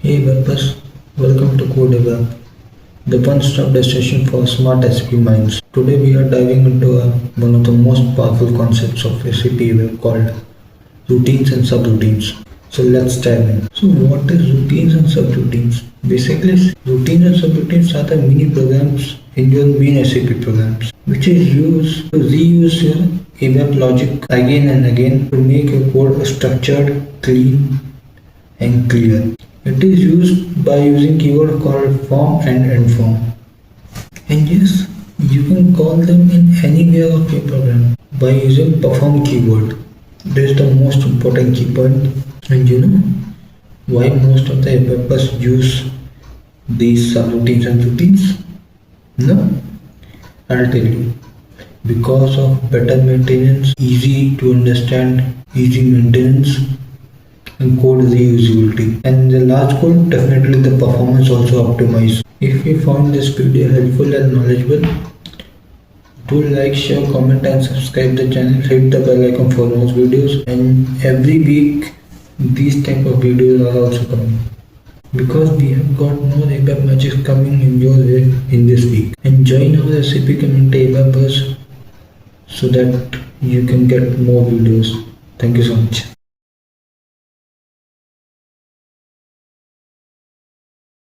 Hey Purpose, welcome to Code ABAP, the one-stop destination for smart SAP minds. Today we are diving into one of the most powerful concepts of SAP ABAP called routines and subroutines. So let's dive in. So what is routines and subroutines? Basically, routines and subroutines are the mini programs in your main SAP programs, which is used to reuse your ABAP logic again and again to make your code structured, clean, and clear. It is used by using keyword called form and end form. And yes, you can call them in anywhere of your program by using perform keyword. This is the most important key point. And you know why most of the developers use these subroutines and routines? No, I'll tell you. Because of better maintenance, easy to understand, easy maintenance, and code reusability. And the large code, definitely the performance also optimized. If you found this video helpful and knowledgeable, do like, share, comment and subscribe the channel. Hit the bell icon for more videos, and every week these type of videos are also coming. Because we have got more ABAP matches coming in your way in this week. And join our SAP community ABAPers so that you can get more videos. Thank you so much.